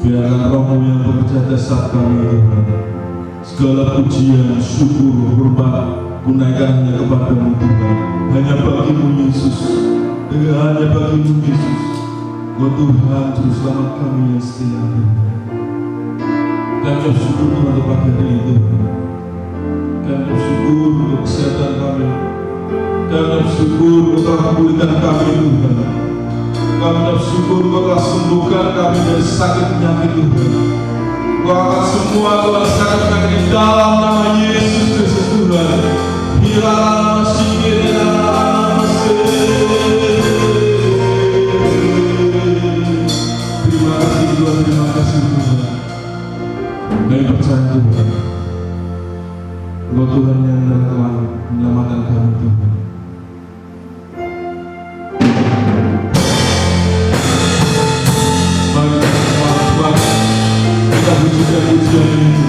Biarlah Roh-Mu yang bekerja dasar kami Tuhan. Segala pujian, syukur, hormat kunaikan hanya kepada-Mu Tuhan. Hanya bagi-Mu Yesus. Hanya bagi-Mu Yesus. Oh Tuhan, Juru Selamat kami yang setia Tuhan. Kami bersyukur Tuhan untuk pagi hari ini Tuhan. Kami bersyukur untuk kesehatan kami. Kami bersyukur untuk telah memulihkan kami Tuhan. Kami bersyukur Kau telah sembuhkan kami dari sakit penyakit Tuhan. Kau akan semua Tuhan sakit penyakit di dalam nama Yesus Kristus Tuhan. Hilang sikit dalam terima kasih Tuhan, terima kasih Tuhan. Kami percaya Tuhan, Kau Tuhan yang telah menyelamatkan kami Tuhan. Pujian ini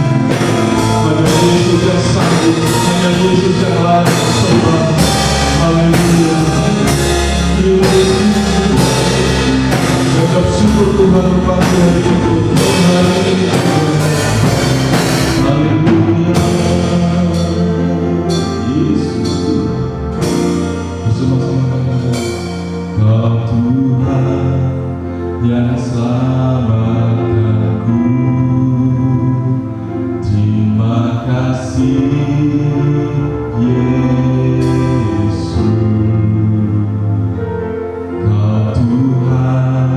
pada Yesus yang sanggup, hanya Yesus yang layak disembah. Haleluya. Kita bersyukur Tuhan pagi hari ini. Haleluya. Yesus bersama-sama kita. Kau Tuhan yang selamatkanku. Terima kasih Yesus, Kau Tuhan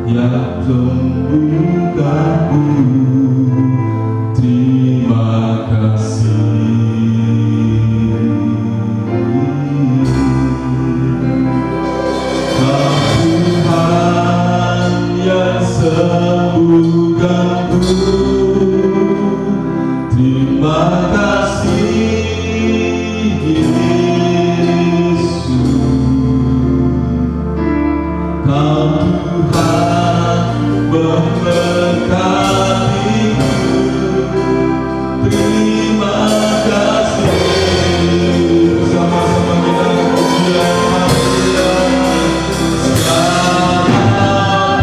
yang sembuhkanku. Terima kasih. Kau Tuhan yang sembuhkanku. Terima kasih Yesus, Kau Tuhan memberkatiku. Terima kasih. Bersama-sama kita pujian haleluya. Selamat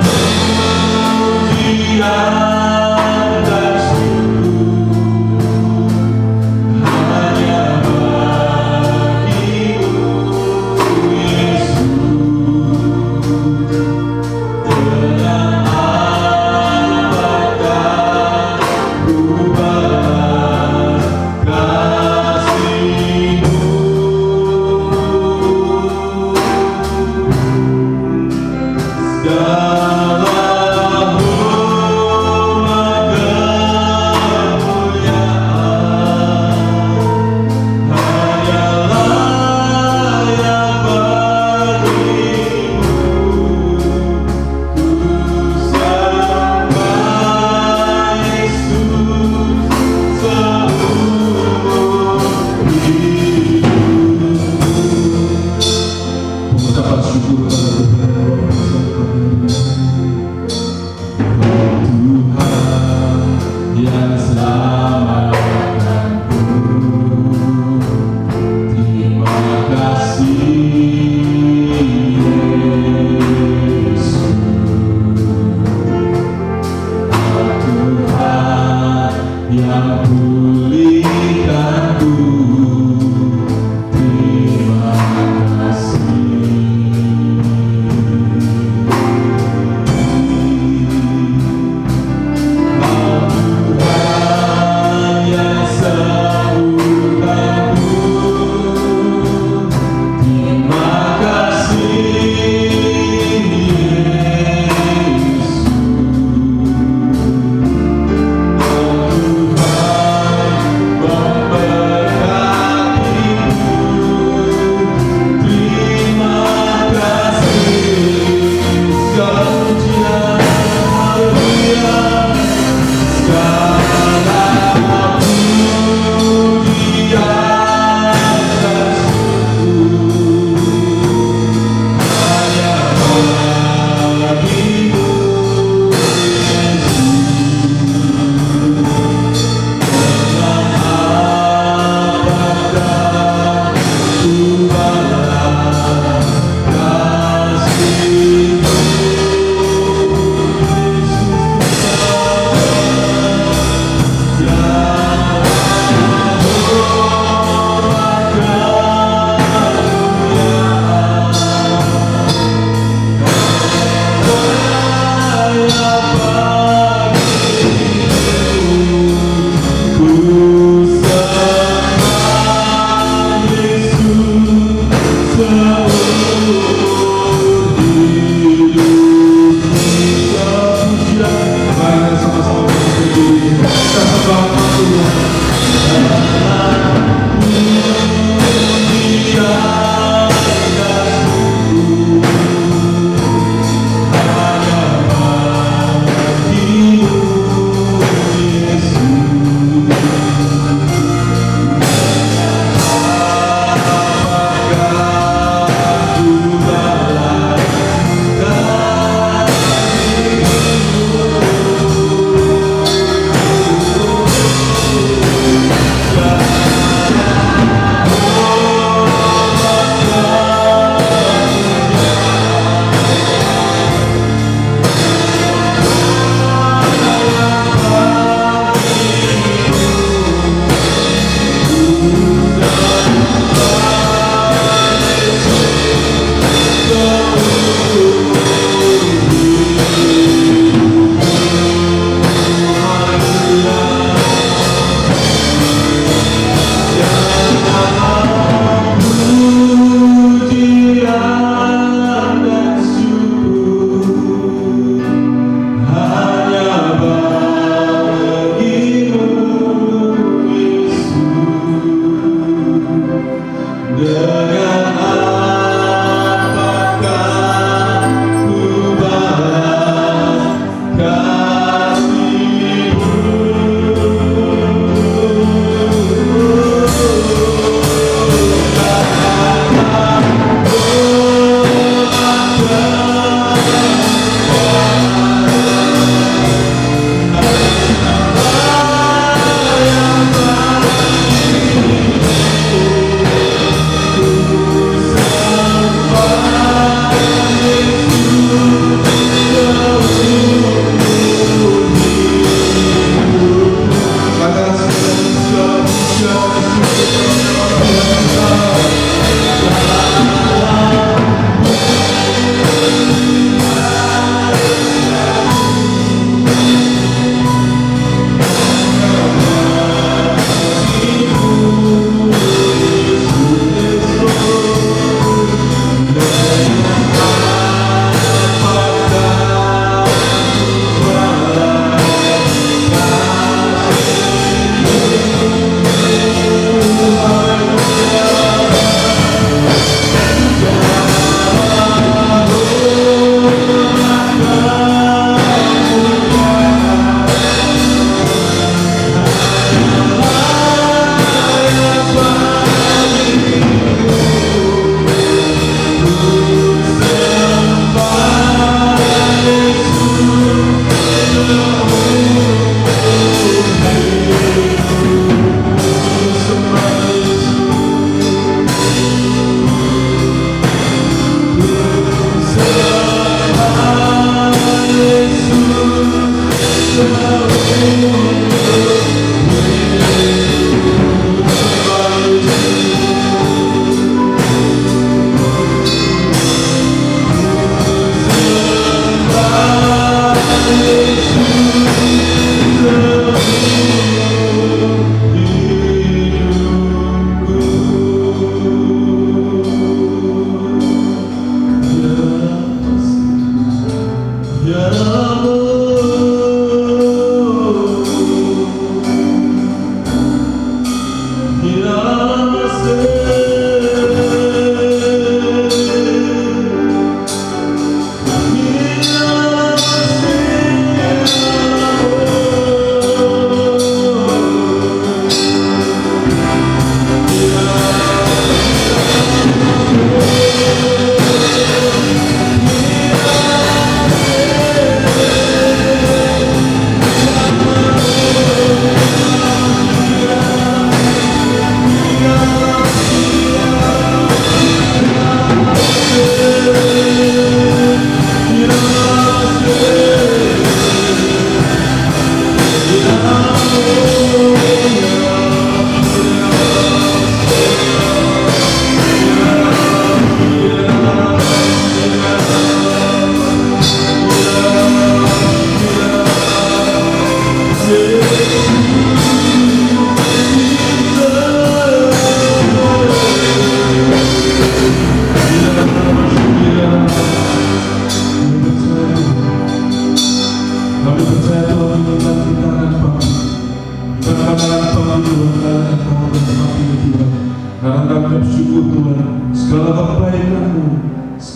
pujian. Dengan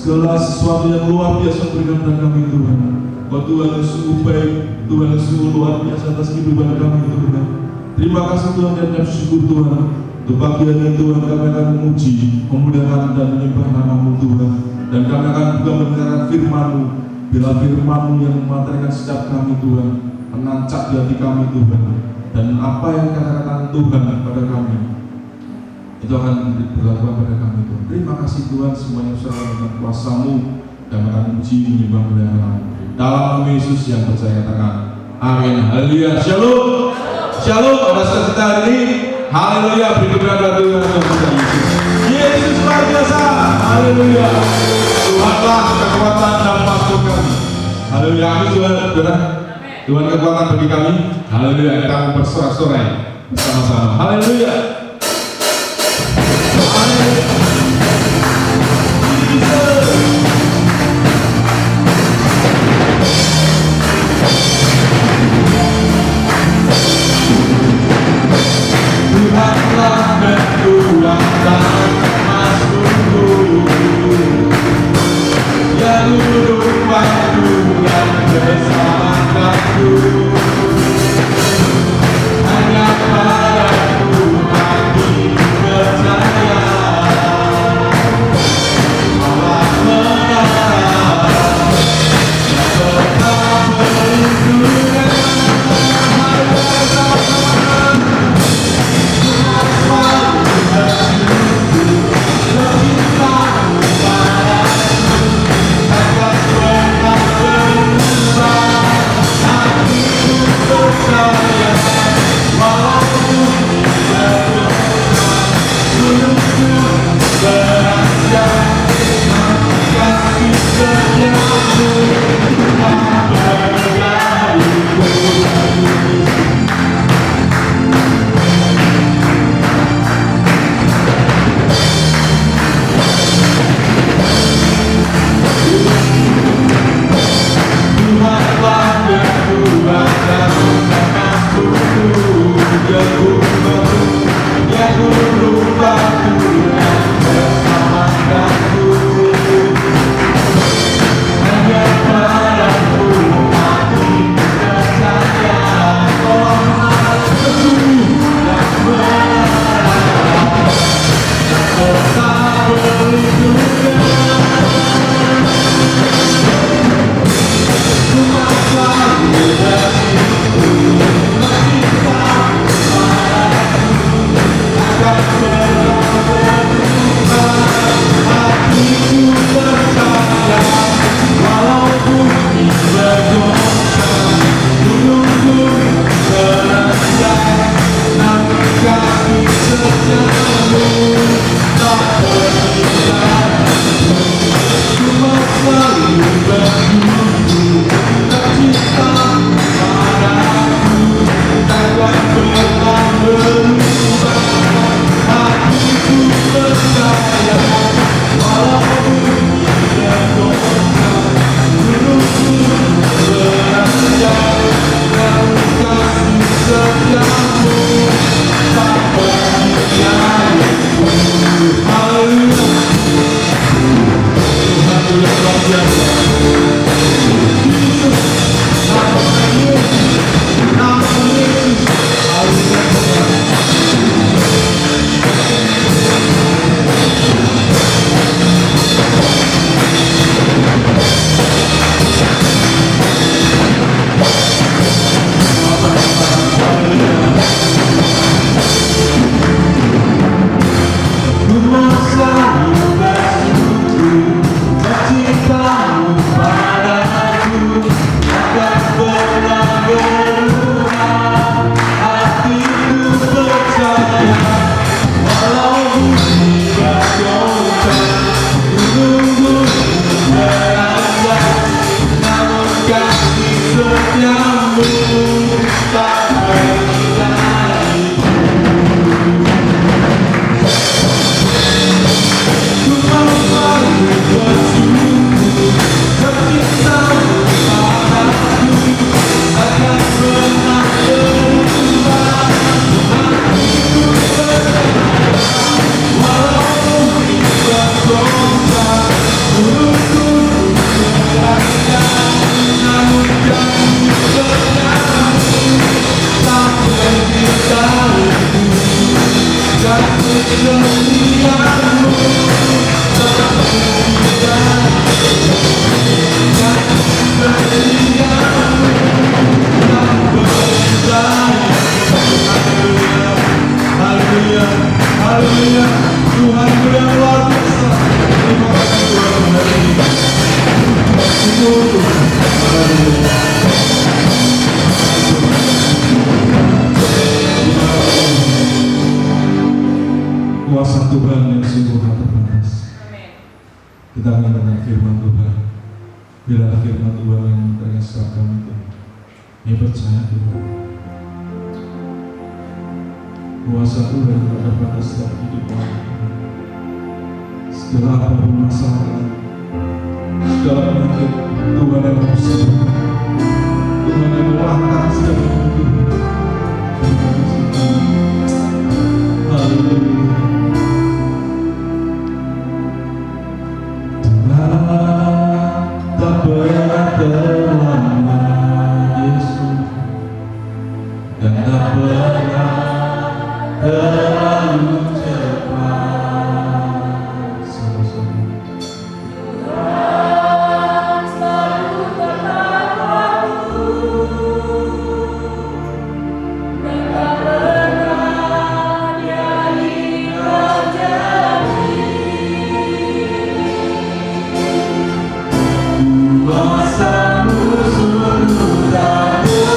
Segala sesuatu yang luar biasa berikan pada kami Tuhan. Oh Tuhan yang sungguh baik, Tuhan yang sungguh luar biasa atas kehidupan kami Tuhan. Terima kasih Tuhan dan syukur Tuhan. Untuk pagi hari Tuhan kami akan memuji, memuliakan dan menyembah nama-Mu Tuhan. Dan kami akan juga mendengarkan firman-Mu. Bila firman-Mu yang memateri setiap kami Tuhan, menancap di hati kami Tuhan. Dan apa yang kata-kata Tuhan kepada kami, itu akan diberlakukan pada kami Tuhan. Terima kasih Tuhan, semuanya serah dengan kuasa-Mu dan akan memuji menyembah memuliakan. Dalam nama Yesus yang percaya katakan amin. Haleluya. Shalom. Shalom atas kita hari ini. Haleluya. Berikutnya adalah Tuhan Yesus. Yesus luar biasa. Haleluya. Tuhanlah kekuatan dan masuk kami. Haleluya. Amin Tuhan. Tuhan kekuatan bagi kami. Haleluya. Kita bersorak-sorai bersama-sama. Haleluya. Tuhanlah kekuatan masukku, yang duduk waktu dan bersamaku. Hanya pada Tuhan percaya. kasih setiamu sampai Yesus. Haleluya. Tuhan yang luar biasa. Yesus, nama Yesus, nama Yesus. Haleluya. Kuasa Tuhan yang sungguh tak terbatas. Kita akan mendengar firman Tuhan. Bila firman Tuhan yang menyesalkan itu, ini percaya Tuhan. Kuasa Tuhan tak terbatas dalam hidup orang. Segala apapun masalah, segala penyakit, Tuhan yang sembuh. Tuhan yang mengangkat segala hidup. Terima kasih Tuhan. Haleluya. Tak pernah terlambat Yesus, dan tak pernah terlalu cepat. Sama-sama. Tuhan selalu tepat waktu, dan tak pernah Dia ingkar janji. Kuasa-Mu sungguh tak terbatas.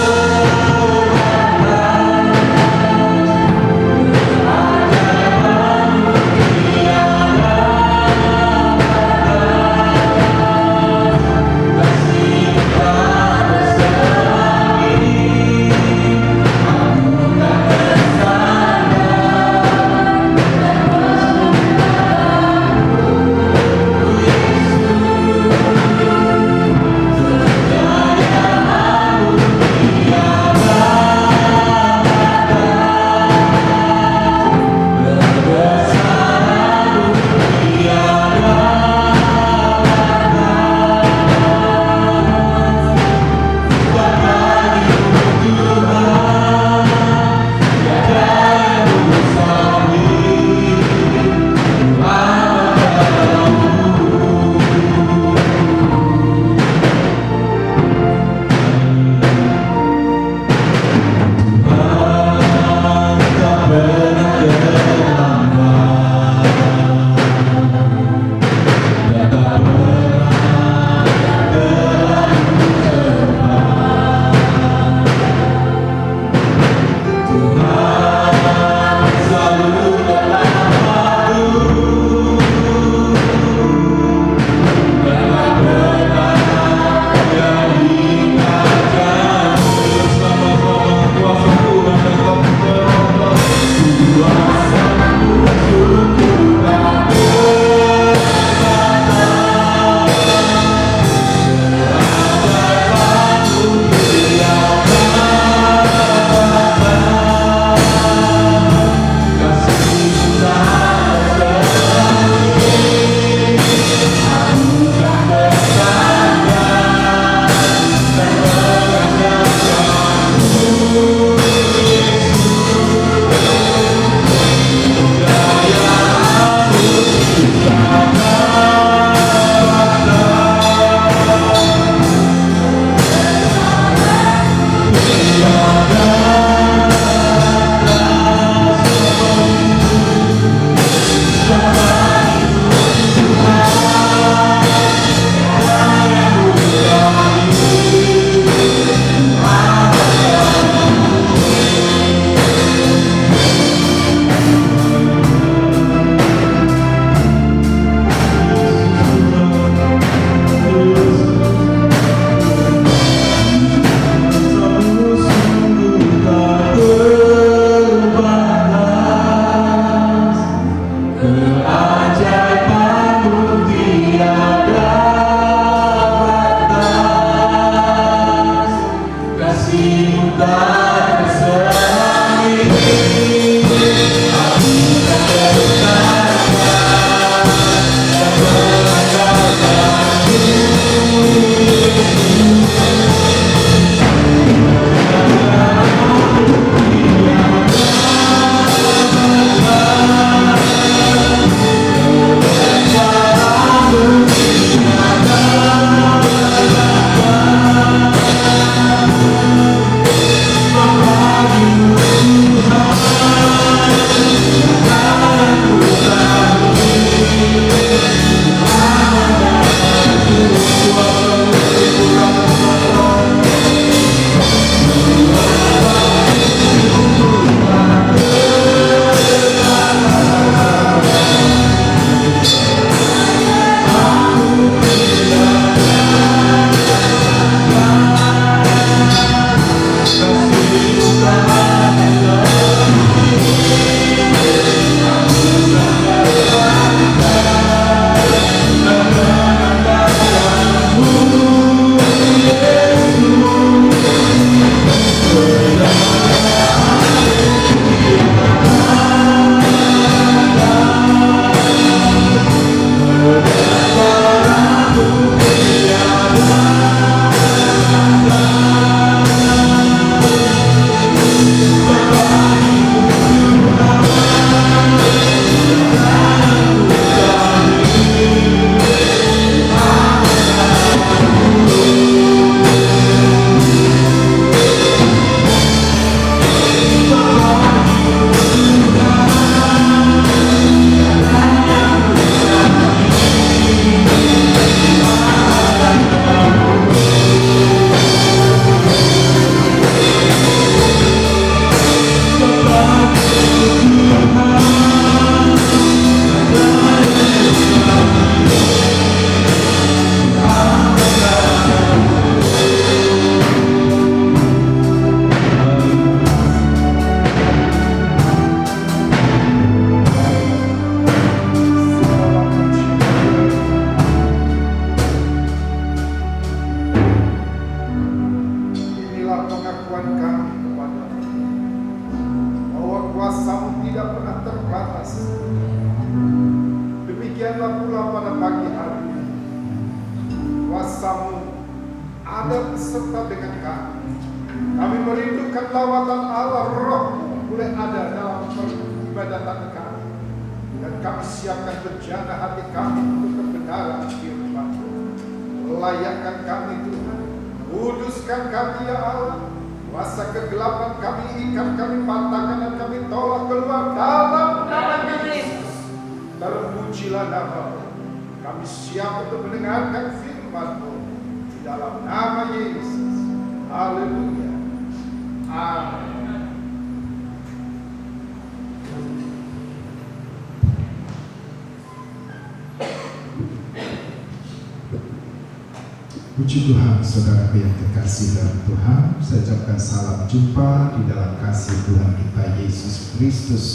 Puji Tuhan, saudaraku yang terkasih dalam Tuhan, saya ucapkan salam jumpa di dalam kasih Tuhan kita Yesus Kristus.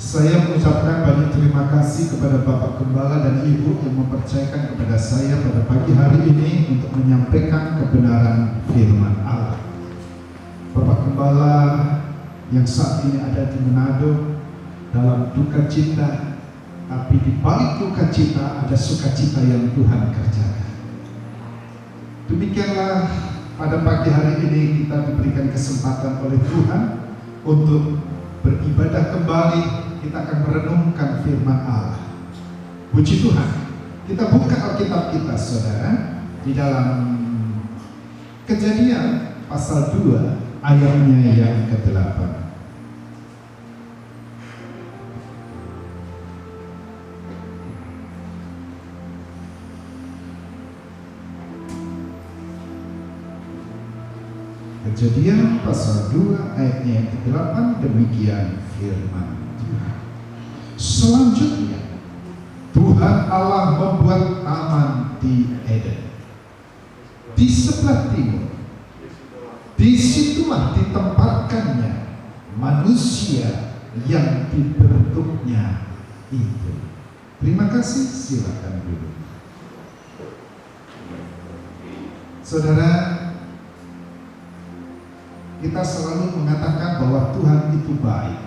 Saya mengucapkan banyak terima kasih kepada Bapak Gembala dan Ibu yang mempercayakan kepada saya pada pagi hari ini untuk menyampaikan kebenaran firman Allah. Bapak Gembala yang saat ini ada di Manado dalam duka cita, tapi di balik duka cita ada sukacita yang Tuhan kerjakan. Demikianlah pada pagi hari ini kita diberikan kesempatan oleh Tuhan untuk beribadah kembali. Kita akan merenungkan firman Allah. Puji Tuhan. Kita buka Alkitab kita, saudara, di dalam Kejadian pasal 2 ayatnya yang ke-8. Kejadian pasal 2 ayatnya yang ke-8, demikian firman Tuhan. Selanjutnya Tuhan Allah membuat taman di Eden di sebelah timur. Disitulah ditempatkannya manusia yang dibentuknya itu. Terima kasih, silakan duduk. Saudara, kita selalu mengatakan bahwa Tuhan itu baik.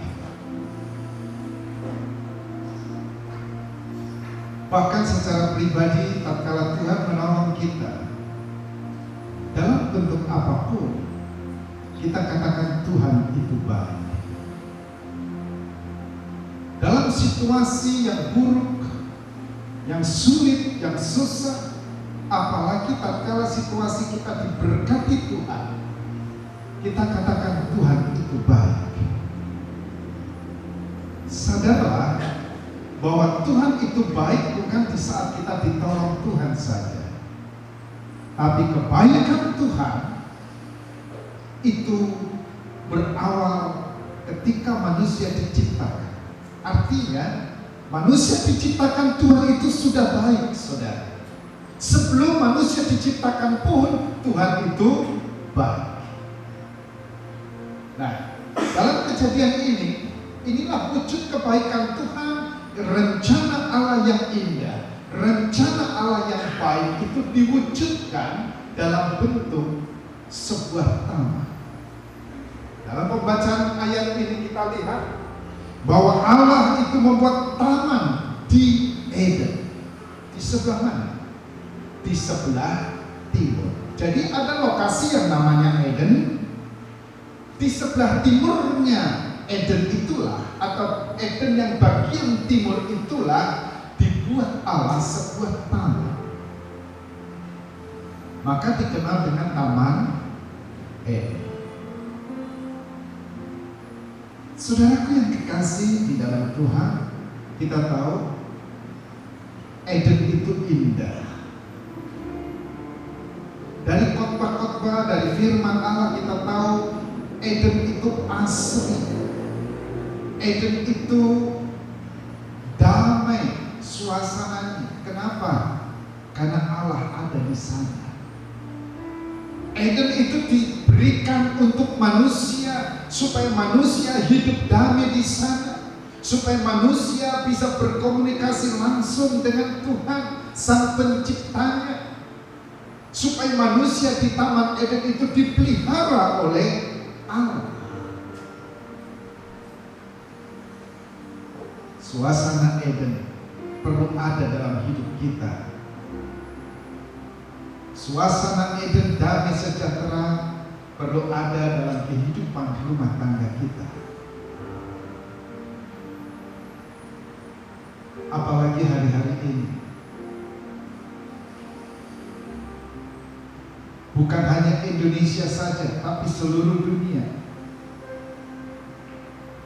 Bahkan secara pribadi, tatkala Tuhan menolong kita dalam bentuk apapun, kita katakan Tuhan itu baik. Dalam situasi yang buruk, yang sulit, yang susah, apalagi tatkala situasi kita diberkati Tuhan, kita katakan Tuhan itu baik. Sadarlah bahwa Tuhan itu baik bukan di saat kita ditolong Tuhan saja, tapi kebaikan Tuhan itu berawal ketika manusia diciptakan. Artinya manusia diciptakan Tuhan itu sudah baik, saudara. Sebelum manusia diciptakan pun Tuhan itu baik. Nah, dalam kejadian ini, inilah wujud kebaikan Tuhan. Rencana Allah yang indah, rencana Allah yang baik itu diwujudkan dalam bentuk sebuah taman. Dalam pembacaan ayat ini kita lihat bahwa Allah itu membuat taman di Eden. Di sebelah mana? Di sebelah timur. Jadi ada lokasi yang namanya Eden. Di sebelah timurnya Eden itulah, atau Eden yang bagian timur itulah, dibuat Allah sebuah taman. Maka dikenal dengan Taman Eden. Saudaraku yang kekasih di dalam Tuhan, kita tahu Eden itu indah. Dari khotbah-khotbah, dari firman Allah kita tahu Eden itu asri. Eden itu damai suasananya. Kenapa? Karena Allah ada di sana. Eden itu diberikan untuk manusia supaya manusia hidup damai di sana, supaya manusia bisa berkomunikasi langsung dengan Tuhan Sang Penciptanya, supaya manusia di Taman Eden itu dipelihara oleh Allah. Suasana Eden perlu ada dalam hidup kita. Suasana Eden damai sejahtera perlu ada dalam kehidupan rumah tangga kita. Apalagi hari-hari ini. Bukan hanya Indonesia saja, tapi seluruh dunia.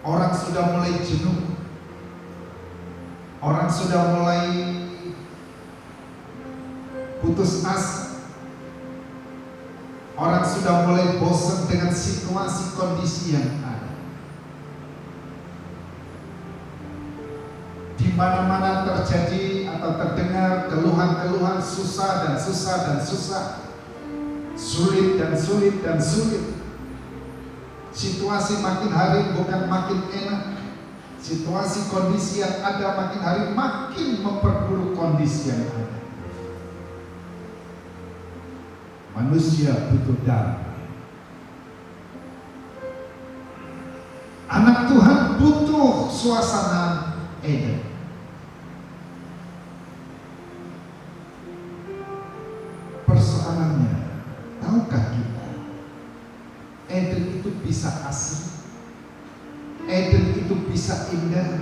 Orang sudah mulai jenuh. Orang sudah mulai putus asa. Orang sudah mulai bosan dengan situasi kondisi yang ada. Di mana-mana terjadi atau terdengar keluhan-keluhan susah dan susah dan susah, sulit dan sulit dan sulit. Situasi makin hari bukan makin enak. Situasi kondisi yang ada makin hari makin memperburuk kondisi yang ada. Manusia butuh damai. Anak Tuhan butuh suasana Eden. Persoalannya, tahukah kita, Eden itu bisa asli, Eden itu bisa indah,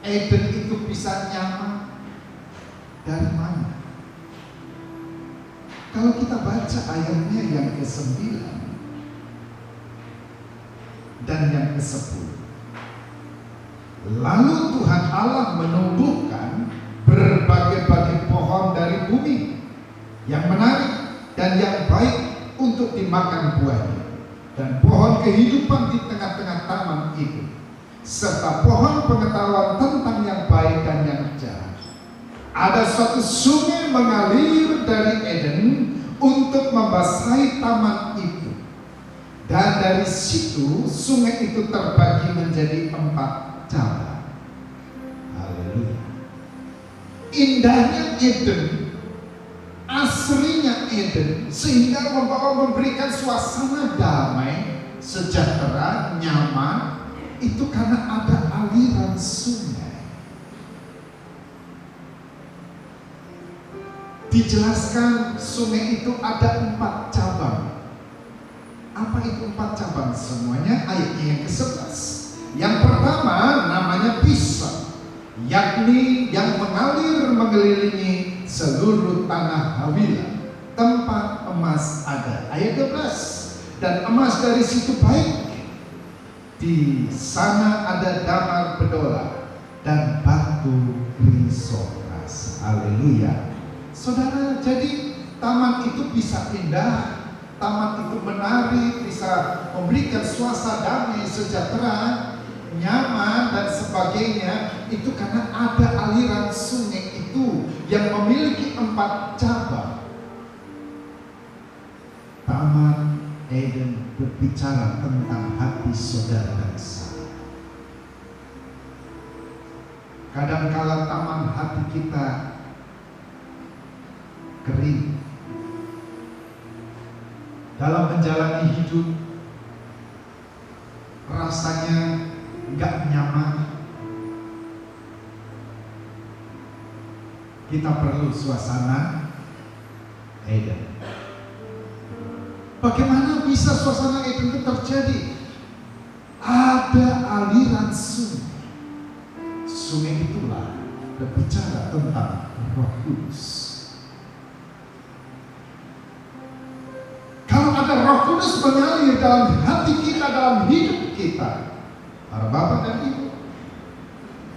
Eden itu bisa nyaman. Dari mana? Kalau kita baca ayatnya yang ke-9 dan yang ke-10, lalu Tuhan Allah menumbuhkan berbagai-bagai pohon dari bumi yang menarik dan yang baik untuk dimakan buahnya, dan pohon kehidupan di tengah-tengah taman itu, serta pohon pengetahuan tentang yang baik dan yang jahat. Ada suatu sungai mengalir dari Eden untuk membasahi taman itu, dan dari situ sungai itu terbagi menjadi 4 cabang. Haleluya. Indahnya Eden, asrinya Eden, sehingga memberikan suasana damai sejahtera, nyaman, itu karena ada aliran sungai. Dijelaskan sungai itu ada 4 cabang. Apa itu 4 cabang? Semuanya ayatnya yang ke-11. Yang pertama namanya Pison, yakni yang mengalir mengelilingi seluruh tanah Hawilah. Tempat emas ada. Ayat 12. Dan emas dari situ baik. Di sana ada damar bedola dan batu krisoras. Haleluya. Saudara, jadi taman itu bisa indah, taman itu menarik, bisa memberikan suasana damai, sejahtera, nyaman dan sebagainya. Itu karena ada aliran sungai itu yang memiliki 4 cabang. Taman Eden berbicara tentang hati saudara dan saya. Kadangkala taman hati kita kering. Dalam menjalani hidup rasanya nggak nyaman. Kita perlu suasana Eden. Bagaimana bisa suasana Eden itu terjadi? Ada aliran sungai. Sungai itulah berbicara tentang Roh Kudus. Kalau ada Roh Kudus mengalir dalam hati kita, dalam hidup kita, para bapak dan ibu,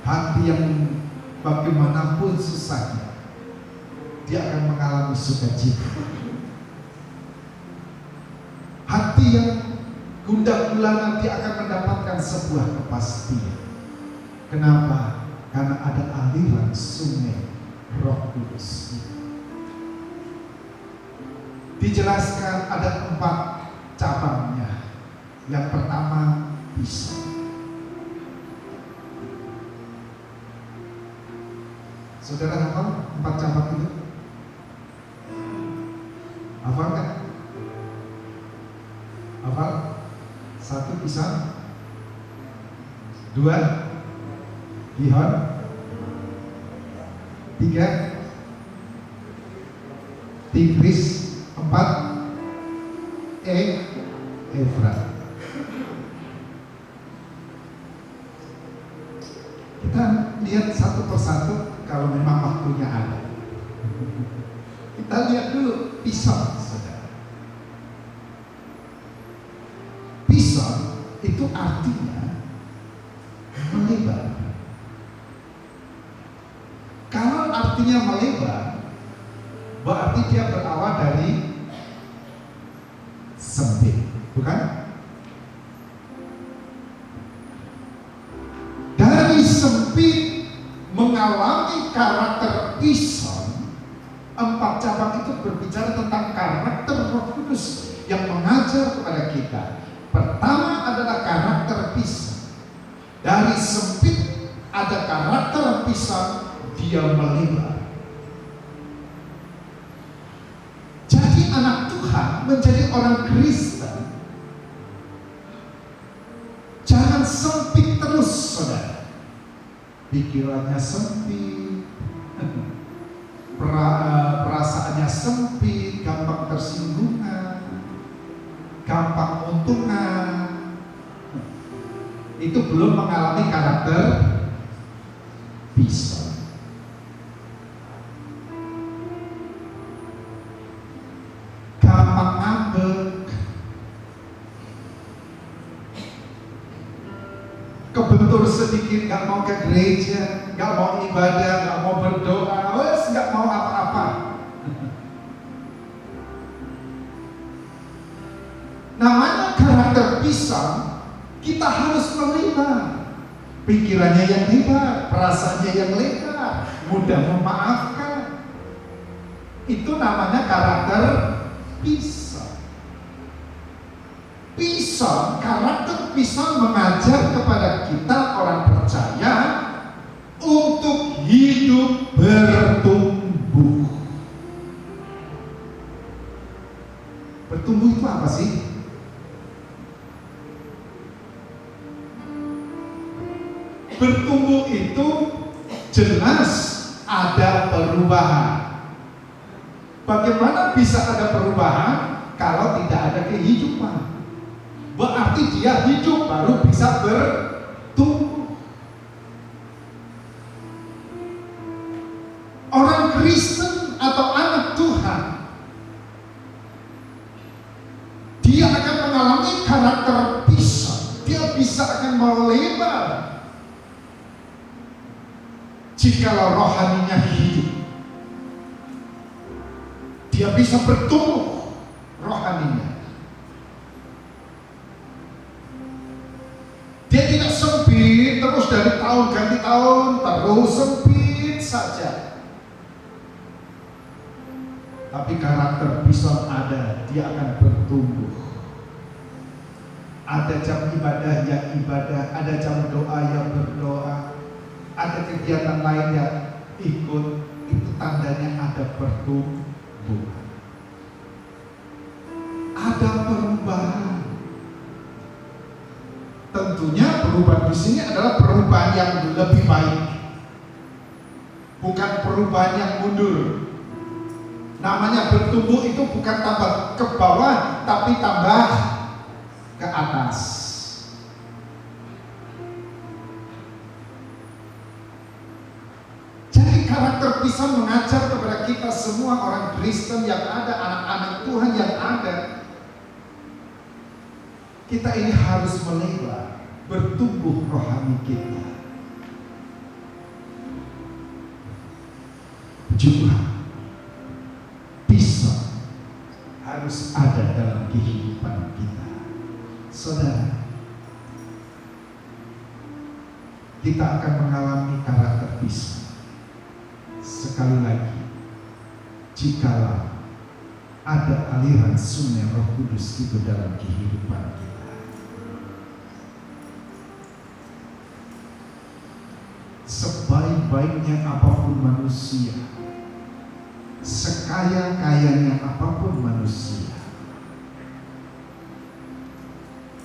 hati yang bagaimanapun susahnya, dia akan mengalami sukacita. Hati yang gundah gulana, dia akan mendapatkan sebuah kepastian. Kenapa? Karena ada aliran sungai Roh Kudus. Dijelaskan ada 4 cabangnya. Yang pertama Pison. Saudara hafal 4 cabang itu? Hafal kan? Hafal? 1 pisang, 2 gihon, 3 tigris, 4 Efrat. Kita lihat satu persatu kalau memang waktunya ada. Kita lihat dulu Pison, saudara. Pison itu artinya melebar. Kalau artinya melebar, berarti dia berawal dari sempit, bukan? Dari sempit mengalami karakter Pison. 4 cabang itu berbicara tentang karakter Roh Kudus yang mengajar kepada kita. Pertama adalah karakter Pison. Dari sempit ada karakter Pison, dia melebar. Jadi anak Tuhan menjadi orang Kristen, jangan sempit terus, saudara. Pikirannya sempit, perasaannya sempit, gampang tersinggungan, gampang untungan. Itu belum mengalami karakter Pison. Gampang ngambek, kebentur sedikit, gak mau ke gereja, gak mau ibadah, gak mau berdoa, wes gak mau apa-apa. Namanya karakter Pison, kita harus melebar. Pikirannya yang lebar, perasaannya yang lebar, mudah memaafkan. Itu namanya karakter Pison. Pison, karakter Pison mengajar kepada kita orang percaya untuk hidup bertumbuh. Bertumbuh itu apa sih? Bertumbuh itu jelas ada perubahan. Bagaimana bisa ada perubahan kalau tidak ada kehidupan? Berarti dia hidup baru bisa bertumbuh. Orang Kristen atau anak Tuhan, dia akan mengalami karakter pisang. Dia bisa akan melebar jikalau rohaninya hidup. Dia bisa bertumbuh rohaninya. Dia tidak sempit terus dari tahun ganti tahun, terus sempit saja. Tapi karakter pisang ada, dia akan bertumbuh. Ada jam ibadah yang ibadah, ada jam doa yang berdoa, ada kegiatan lain yang ikut. Itu tandanya ada pertumbuhan, ada perubahan. Tentunya perubahan di sini adalah perubahan yang lebih baik, bukan perubahan yang mundur. Namanya bertumbuh itu bukan tambah ke bawah, tapi tambah ke atas. Jadi karakter pisang mengajar kepada kita semua orang Kristen yang ada, anak-anak Tuhan yang ada, kita ini harus melebar, bertumbuh rohani kita. Juga pisang harus ada dalam kehidupan kita. Saudara, kita akan mengalami karakter pisang. Sekali lagi, jikalau ada aliran sungai Roh Kudus itu dalam kehidupan kita. Sebaik-baiknya apapun manusia, sekaya-kayanya apapun manusia,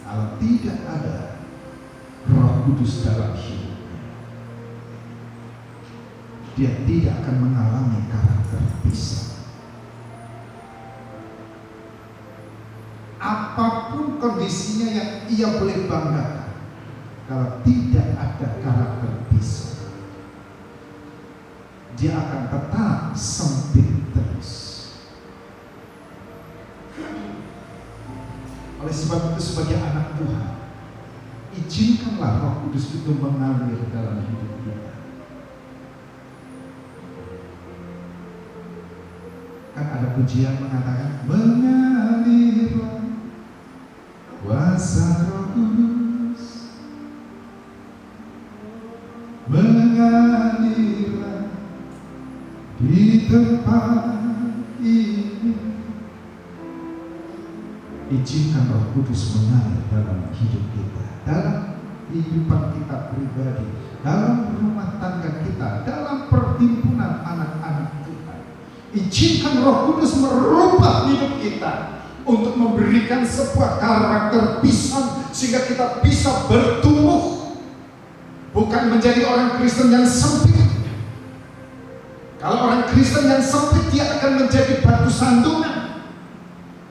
kalau tidak ada Roh Kudus dalam hidupnya, dia tidak akan mengalami karakter pisang. Apapun kondisinya yang ia boleh banggakan, kalau tidak ada karakter pisang, dia akan tetap sempit terus. Oleh sebab itu, sebagai anak Tuhan, izinkanlah Roh Kudus itu mengalir dalam hidup kita. Kan ada pujian mengatakan, mengalirlah kuasa Roh Kudus, mengalirlah di tempat ini. Izinkan Roh Kudus mengalir dalam hidup kita, dalam kehidupan kita pribadi, dalam rumah tangga kita, dalam perhimpunan anak-anak Tuhan. Izinkan Roh Kudus merubah hidup kita untuk memberikan sebuah karakter pisang, sehingga kita bisa bertumbuh, bukan menjadi orang Kristen yang sempit. Kalau orang Kristen yang sempit, dia akan menjadi batu sandungan.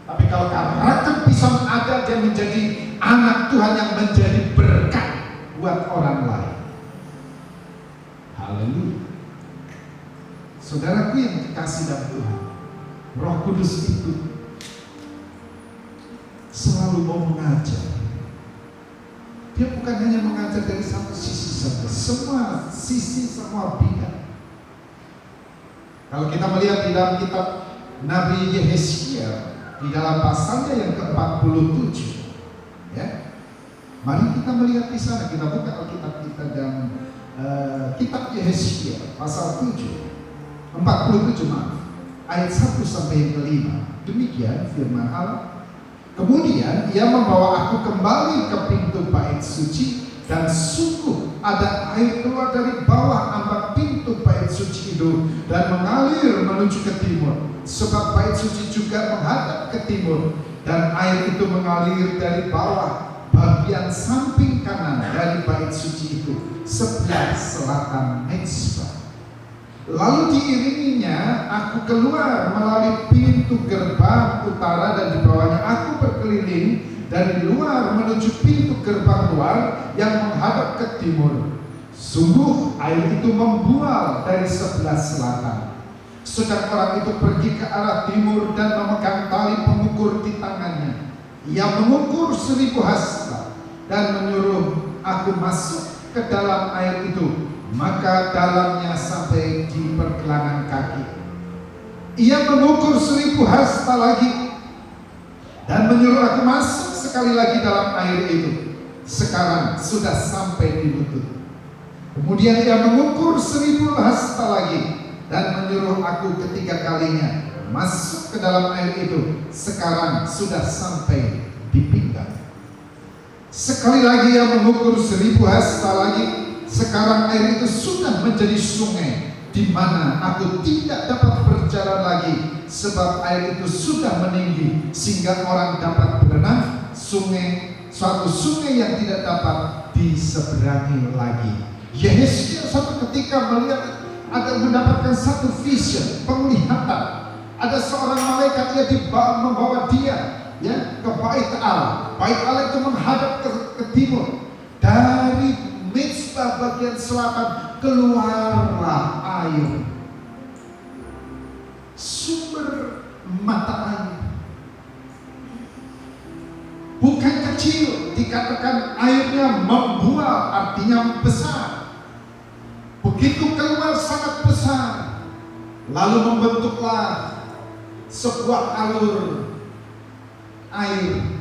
Tapi kalau karakter pisang ada, dia menjadi anak Tuhan yang menjadi berkat buat orang lain. Haleluya. Saudaraku yang dikasih dalam Tuhan, Roh Kudus itu selalu mau mengajar. Dia bukan hanya mengajar dari satu sisi saja, semua sisi, semua bidang. Kalau kita melihat di dalam kitab Nabi Yehezkiel, di dalam pasalnya yang ke-47, ya, mari kita melihat di sana. Kita buka Alkitab kita dan kitab Yehezkiel pasal 47 ayat 1 sampai yang ke-5. Demikian firman Allah. Kemudian ia membawa aku kembali ke pintu bait suci, dan sungguh ada air keluar dari bawah ambak pintu bait suci itu dan mengalir menuju ke timur. Sebab bait suci juga menghadap ke timur, dan air itu mengalir dari bawah bagian bagian samping kanan dari bait suci itu, sebelah selatan mezbah. Lalu diiringinya aku keluar melalui pintu gerbang utara, dan di bawahnya aku berkeliling dari luar menuju pintu gerbang luar yang menghadap ke timur. Sungguh air itu membual dari sebelah selatan. Sedang orang itu pergi ke arah timur dan memegang tali pengukur di tangannya. Ia mengukur 1000 hasta dan menyuruh aku masuk ke dalam air itu, maka dalamnya sampai di pergelangan kaki. Ia mengukur 1000 hasta lagi dan menyuruh aku masuk sekali lagi dalam air itu. Sekarang sudah sampai di lutut. Kemudian ia mengukur 1000 hasta lagi dan menyuruh aku ketiga kalinya masuk ke dalam air itu. Sekarang sudah sampai di pinggang. Sekali lagi ia mengukur 1000 hasta lagi. Sekarang air itu sudah menjadi sungai, di mana aku tidak dapat berjalan lagi, sebab air itu sudah meninggi sehingga orang dapat berenang. Suatu sungai yang tidak dapat diseberangi lagi. Yehezkiel suatu ketika mendapatkan satu vision, penglihatan. Ada seorang malaikat, membawa dia ke bait Allah. Bait Allah itu menghadap ke timur. Dari mezbah bagian selatan keluarlah air, sumber mata air. Bukan kecil, dikatakan airnya membual, artinya besar. Begitu keluar sangat besar, lalu membentuklah sebuah alur air.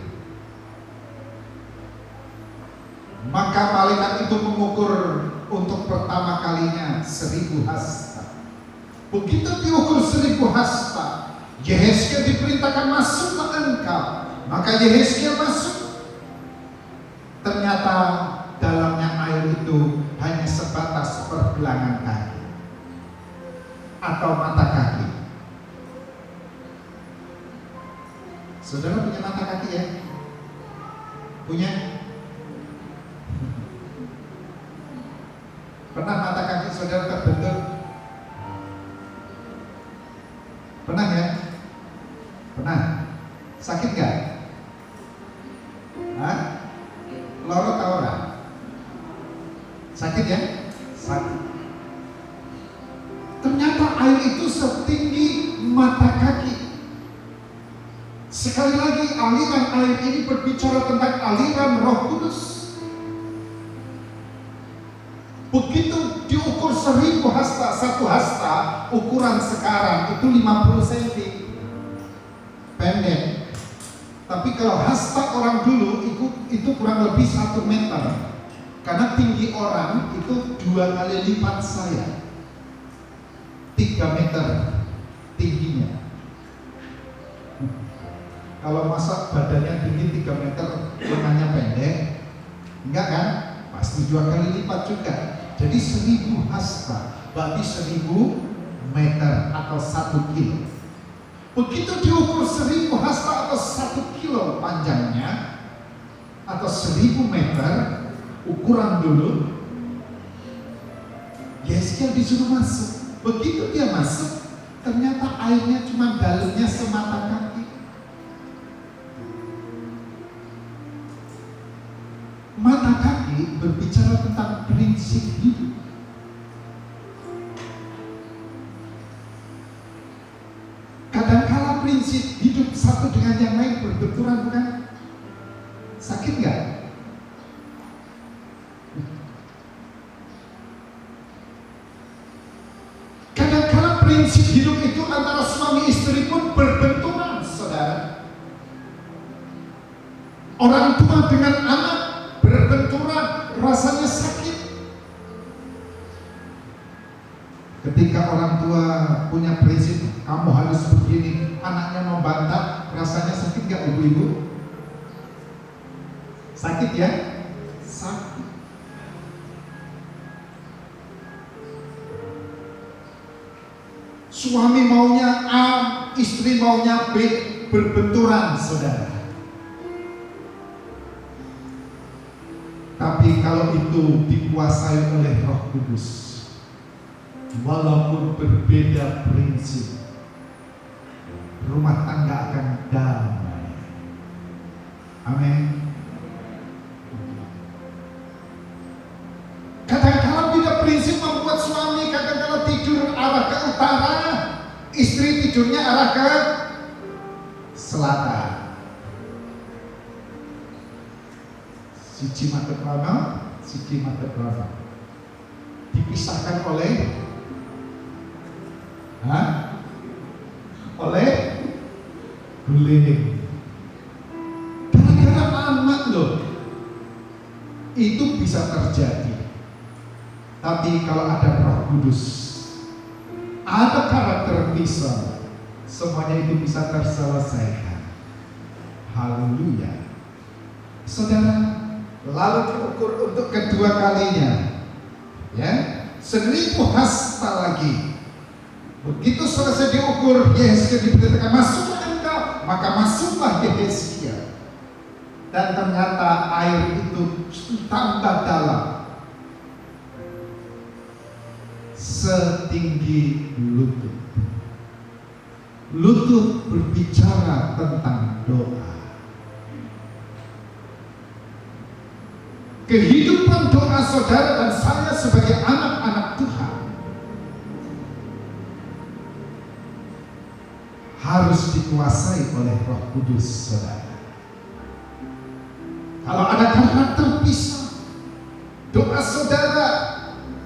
Maka malaikat itu mengukur untuk pertama kalinya 1000 hasta. Begitu diukur 1000 hasta, Yehezkiel diperintahkan masuklah engkau. Maka Yehezkiel masuk. Ternyata dalamnya air itu hanya sebatas pergelangan kaki atau mata kaki. Saudara punya mata kaki ya? Punya? Pernah mata kaki saudara terbentur? Pernah ya? Pernah? Sakit gak? Hah? Loro tau gak? Sakit ya? Sakit. Ternyata air itu setinggi mata kaki. Sekali lagi, aliran air ini berbicara tentang aliran Roh Kudus. Begitu diukur 1000 hasta, 1 hasta ukuran sekarang itu 50 cm, pendek. Tapi kalau hasta orang dulu itu kurang lebih 1 meter. Karena tinggi orang itu 2 kali lipat saya, 3 meter tingginya. Kalau masa badannya tinggi 3 meter, lengannya pendek, enggak kan? Pasti 2 kali lipat juga. Jadi 1000 hasta berarti 1000 meter atau 1 kilo. Begitu diukur 1000 hasta atau 1 kilo panjangnya atau 1000 meter ukuran dulu, Yehezkiel disuruh masuk. Begitu dia masuk, ternyata airnya cuma dalamnya semata kaki. Mata kaki berbicara tentang prinsip hidup. Kadangkala prinsip hidup satu dengan yang lain berbenturan, bukan? Sakit nggak? Kadangkala prinsip hidup itu antara suami istri pun berbenturan, saudara. Orang tua dengan anak berbenturan, rasanya sakit. Ketika orang tua punya prinsip, kamu harus begini, anaknya membantah, rasanya sakit gak ibu-ibu? Sakit ya? Sakit. Suami maunya A, istri maunya B, berbenturan, saudara. Tapi kalau itu dikuasai oleh Roh Kudus, walaupun berbeda prinsip, rumah tangga akan damai. Amin. Kadang-kala beda prinsip membuat suami kadang-kala tidur arah ke utara, istri tidurnya arah ke selatan. Siji madhep kono, siji madhep kono. Dipisahkan oleh oleh guling. Gara-gara anak loh. Itu bisa terjadi. Tapi kalau ada Roh Kudus, ada karakter pisah, semuanya itu bisa terselesaikan. Haleluya. Saudara, lalu diukur untuk kedua kalinya, ya, 1000 hasta lagi. Begitu selesai diukur, Yehezkiel diberitakan, masuklah engkau, maka masuklah Yehezkiel. Dan ternyata air itu tambah dalam, setinggi lutut. Lutut berbicara tentang doa. Kehidupan doa saudara dan saya sebagai anak-anak Tuhan harus dikuasai oleh Roh Kudus, saudara. Kalau ada karakter pisah, doa saudara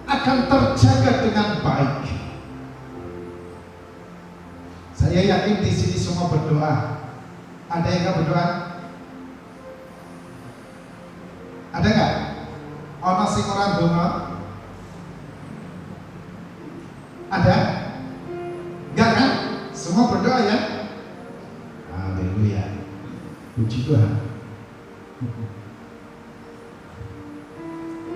akan terjaga dengan baik. Saya yakin di sini semua berdoa. Ada yang nggak berdoa? Ada nggak? Ono sing ora donga? Ada? Enggak kan? Semua berdoa ya? Haleluya. Puji Tuhan.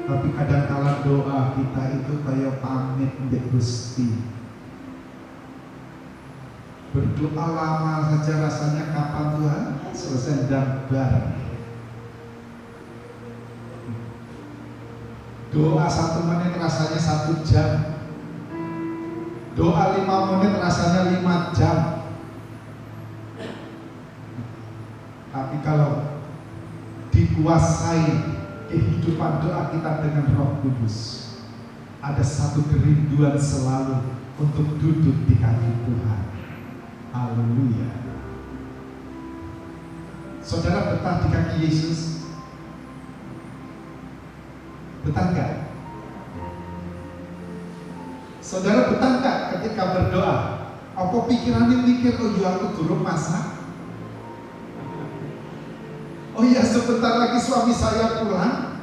Tapi kadang-kala doa kita itu kayak pamit mbek Gusti. Berdoa lama saja rasanya kapan Tuhan? Selesai dan bareng. Doa 1 menit rasanya 1 jam. Doa 5 menit rasanya 5 jam. Tapi kalau dikuasai kehidupan doa kita dengan Roh Kudus, ada satu kerinduan selalu untuk duduk di kaki Tuhan. Haleluya. Saudara betah di kaki Yesus? Betah nggak? Saudara betah nggak ketika berdoa? Apa pikirannya mikir, oh ya aku turun masak? Oh iya sebentar lagi suami saya pulang?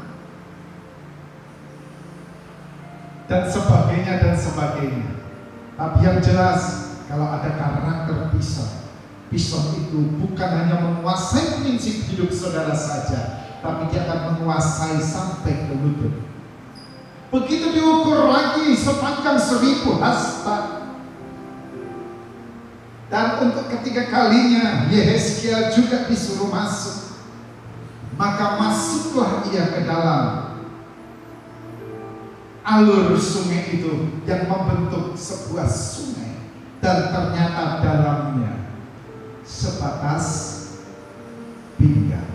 Dan sebagainya dan sebagainya. Tapi yang jelas, kalau ada karakter pisah, pisah itu bukan hanya menguasai prinsip hidup saudara saja, tapi dia akan menguasai sampai ke lutut. Begitu diukur lagi sepanjang 1000 hasta. Dan untuk ketiga kalinya Yehezkiel juga disuruh masuk. Maka masuklah ia ke dalam alur sungai itu yang membentuk sebuah sungai. Dan ternyata dalamnya sebatas pinggang.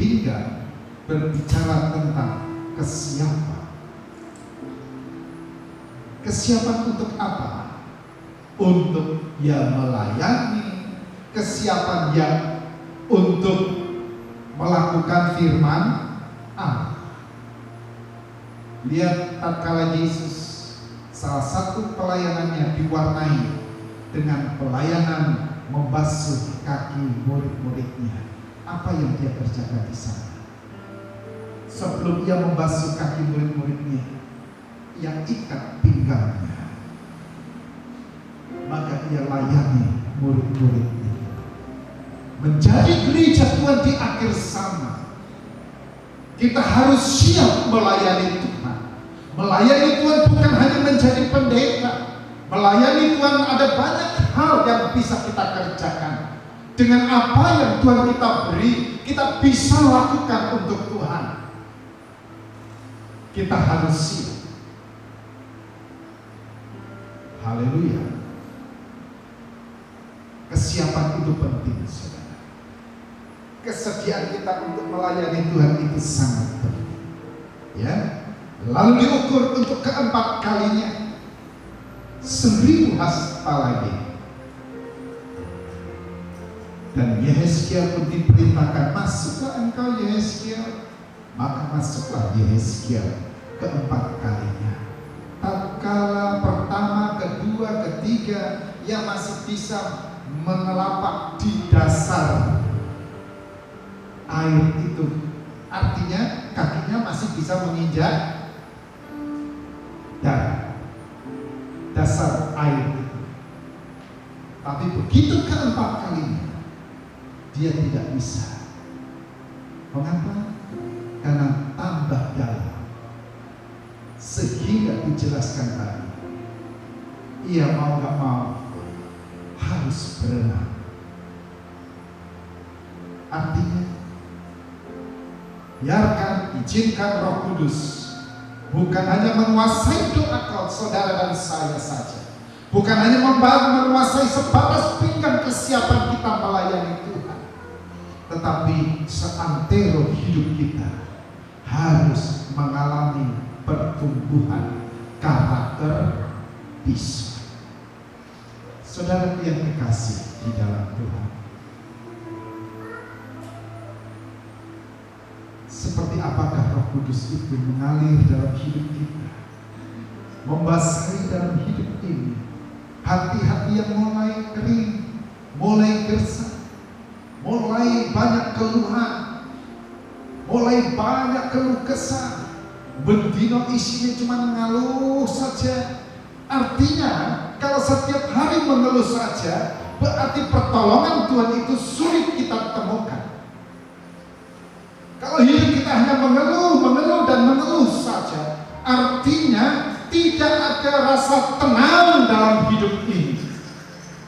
Pinggang berbicara tentang kesiapan. Kesiapan untuk apa? Untuk yang melayani. Kesiapan yang untuk melakukan firman Allah. Lihat tatkala Yesus salah satu pelayanannya diwarnai dengan pelayanan membasuh kaki murid-muridnya. Apa yang dia kerjakan di sana? Sebelum ia membasuh kaki murid-muridnya, ia ikat pinggangnya. Maka ia layani murid-muridnya. Menjadi gereja Tuhan di akhir zaman, kita harus siap melayani Tuhan. Melayani Tuhan bukan hanya menjadi pendeta. Melayani Tuhan ada banyak hal yang bisa kita kerjakan. dengan apa yang Tuhan kita beri, kita bisa lakukan untuk Tuhan. Kita harus siap. Haleluya. Kesiapan itu penting, saudara. Kesediaan kita untuk melayani Tuhan itu sangat penting. Ya. Lalu diukur untuk keempat kalinya 1000 hasta lagi. Dan Yehezkiel pun diperintahkan, masuklah engkau Yehezkiel. Maka masuklah Yehezkiel keempat kalinya. Tatkala pertama, kedua, ketiga, ia masih bisa menelapak di dasar air itu. Artinya kakinya masih bisa menginjak dan dasar air itu. Tapi begitu keempat kalinya, dia tidak bisa. Mengapa? Karena tambah dalam. Sehingga dijelaskan tadi, ia mau gak mau harus berenang. Artinya, biarkan, izinkan Roh Kudus bukan hanya menguasai doa saudara dan saya saja, bukan hanya menguasai sebatas pinggang kesiapan kita melayani Tuhan, tetapi seantero hidup kita harus mengalami pertumbuhan karakter bisu. Saudara yang kekasih di dalam Tuhan, seperti apakah Roh Kudus itu mengalir dalam hidup kita, membasahi dalam hidup ini hati-hati yang mulai kering, mulai gersang, mulai banyak keluhan, mulai banyak keluh kesah, bendino isinya cuma mengeluh saja. Artinya kalau setiap hari mengeluh saja, berarti pertolongan Tuhan itu sulit kita temukan. Kalau hidup kita hanya mengeluh dan mengeluh saja, artinya tidak ada rasa tenang dalam hidup ini.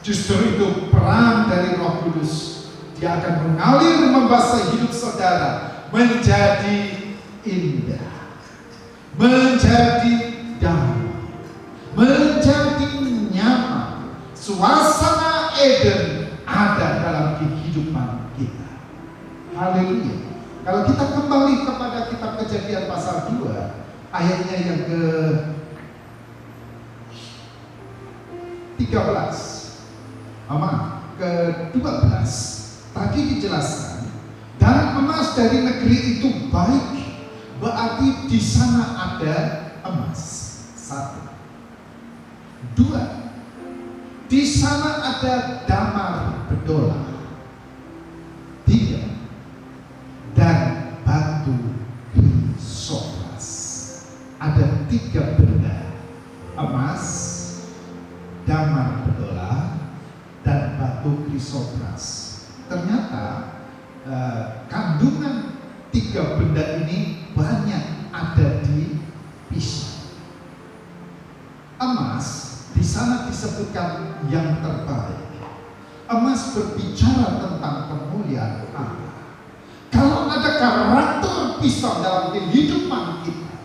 Justru itu peran dari Roh Kudus. Dia akan mengalir membasahi hidup saudara menjadi indah, menjadi damai, menjadi nyaman. Suasana Eden ada dalam kehidupan kita. Haleluya. Kalau kita kembali kepada kitab Kejadian pasal 2, ayatnya yang ke-13, ke-12, tadi dijelaskan, dan emas dari negeri itu baik, berarti di sana ada emas. 1, 2, di sana ada damar berdolar. 3, dan batu krisopras. Ada 3 benda: emas, damar berdolar, dan batu krisopras. Ternyata kandungan 3 benda ini banyak ada di pisau. Emas di sana disebutkan yang terbaik. Emas berbicara tentang kemuliaan Allah. Kalau ada karakter pisau dalam kehidupan kita,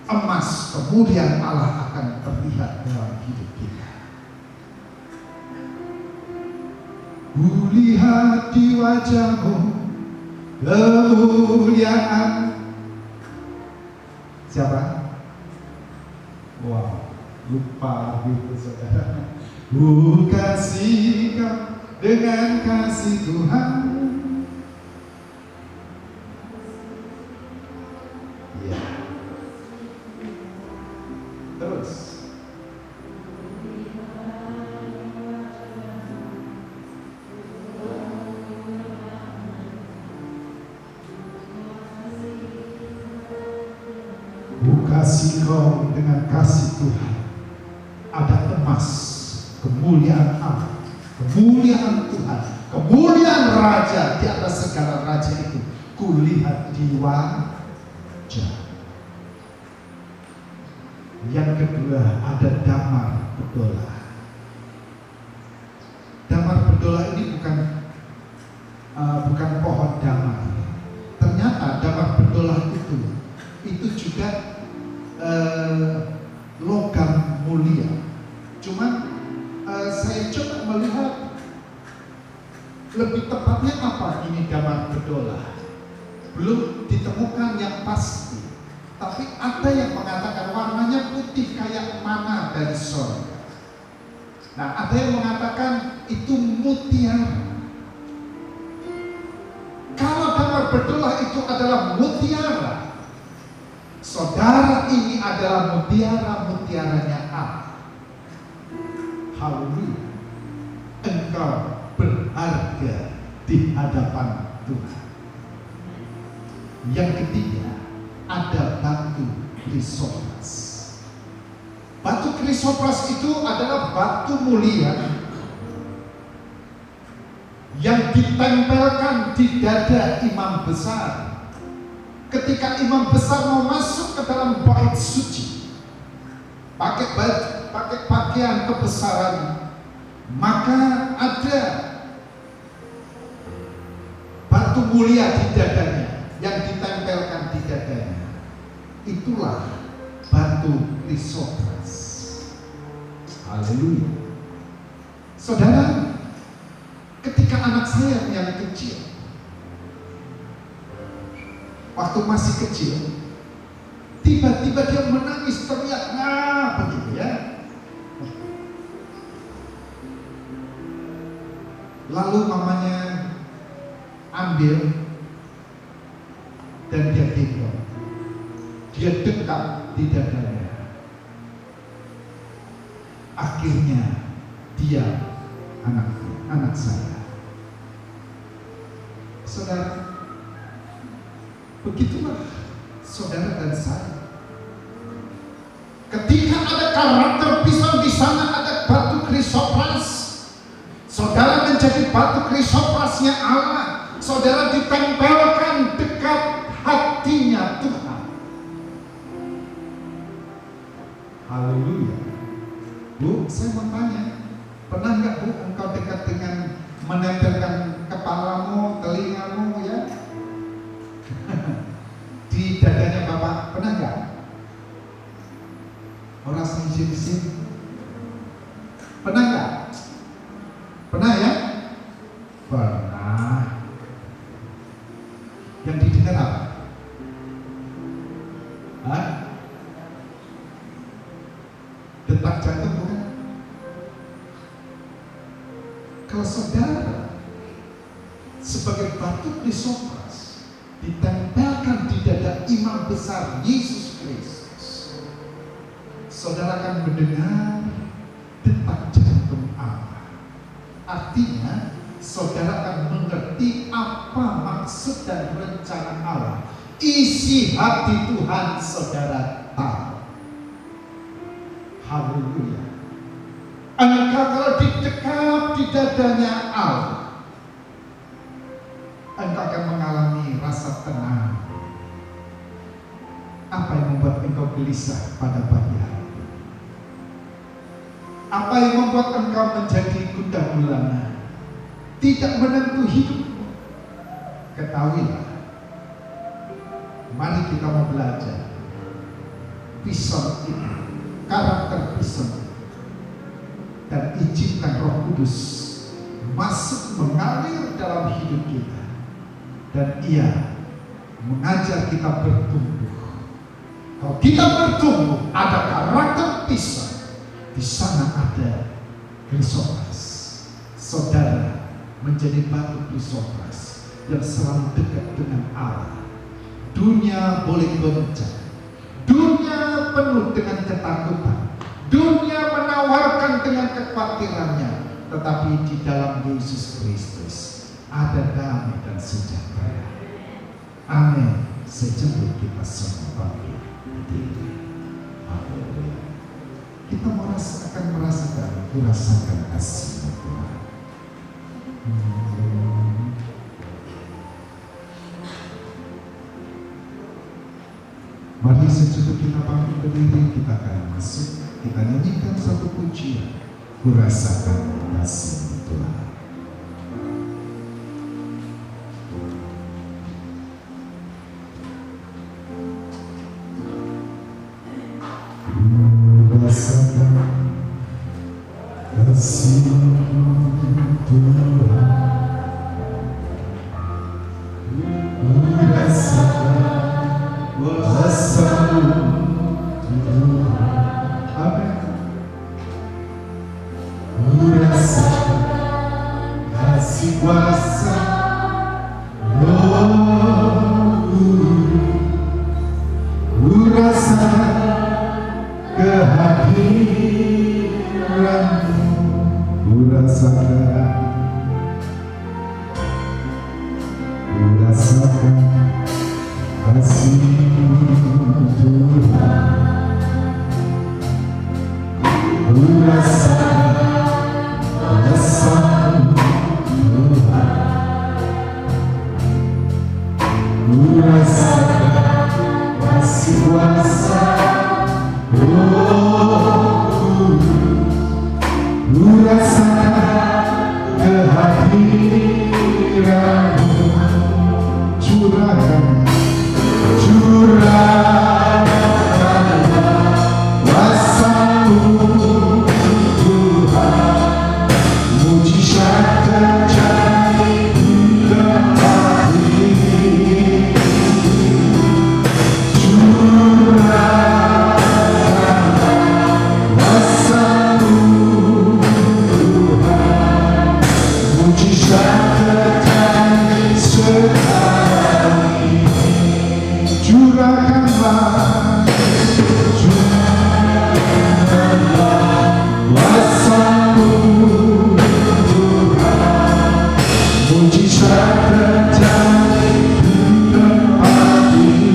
emas, kemuliaan Allah akan terlihat dalam hidup kita. Kulihat di wajahmu kemuliaan. Siapa? Wow, lupa gitu saudara. Ku kasih kau dengan kasih Tuhan. Ya. Terus. Ku kasih kau dengan kasih Tuhan. Ada emas, kemuliaan Allah, kemuliaan Tuhan, kemuliaan Raja di atas segala raja itu. Kulihat di wajah. Yang kedua ada damar berdolar. Damar berdolar ini bukan itu juga logam mulia. Cuman saya coba melihat lebih tepatnya apa ini gambar berdola. Belum ditemukan yang pasti, tapi ada yang mengatakan warnanya putih kayak mana dari sorga. Nah, ada yang mengatakan itu mutiara. Kalau gambar berdola itu adalah mutiara, saudara, ini adalah mutiara-mutiaranya Allah. Haleluya. Engkau berharga di hadapan Tuhan. Yang ketiga, ada batu krisopras. Batu krisopras itu adalah batu mulia yang ditempelkan di dada imam besar. Ketika imam besar mau masuk ke dalam bait suci, pakai pakaian kebesaran, maka ada batu mulia di dadanya yang ditempelkan di dadanya. Itulah batu krisopras. Haleluya. Saudara, ketika anak saya yang kecil, waktu masih kecil, tiba-tiba dia menangis teriak, nah begitu ya. Lalu mamanya ambil dan dia gendong, dia dekat di dadanya. Akhirnya dia anak saya. Saudara, begitulah saudara dan saya. Ketika ada karakter pisau di sana, ada batu krisopras. Saudara menjadi batu krisoprasnya Allah. Saudara ditempelkan dekat hatinya Tuhan. Haleluya. Bu, saya mau tanya, pernah nggak Bu engkau dekat dengan menempelkan kepalamu, telingamu ya di dadanya Bapak? Pernah nggak? Orang sini. Pernah nggak? Pernah ya? Pernah. Yang didengar apa? Hah? Detak jantung bukan? Kalau saudara sebagai batu krisopras ditempelkan di dada imam besar Yesus Kristus, saudara akan mendengar detak jantung Allah. Artinya saudara akan mengerti apa maksud dan rencana Allah. Isi hati Tuhan saudara tahu. Haleluya. Engkau kalau didekap di dadanya Allah, engkau akan mengalami rasa tenang. Apa yang membuat engkau gelisah pada pagi hari? Apa yang membuat engkau menjadi gundah gulana, tidak menentu hidupmu? Ketahuilah, mari kita mau belajar pisau ini, karakter pisau, dan izinkan Roh Kudus masuk mengalir dalam hidup kita, dan Ia mengajar kita bertumbuh. Kalau kita bertumbuh, ada karakter pisau, di sana ada krisopras. Saudara menjadi batu krisopras yang selalu dekat dengan Allah. Dunia boleh goncang, dunia penuh dengan ketakutan, dunia menawarkan dengan kekhawatirannya, tetapi di dalam Yesus Kristus ada damai dan sejahtera. Amin. Sejauh kita semua bangkit berdiri. Haleluya. Kita merasakan kasih Tuhan. Mari secukup kita bangkit berdiri, kita akan masuk, kita nyanyikan satu pujian, ku rasakan kasih Tuhan. kasih Tuhan, rasakan kuasa-Mu Tuhan. Amin. Rasakan kasih kuasa Roh, rasakan kehadiran-Mu, rasakan kasih Tuhan, rasakan kuasa-Mu Tuhan, rasakan kasih kuasa rasakan kehadiran-Mu, curahkan kuasa-Mu Tuhan, mujizat terjadi di tempat ini.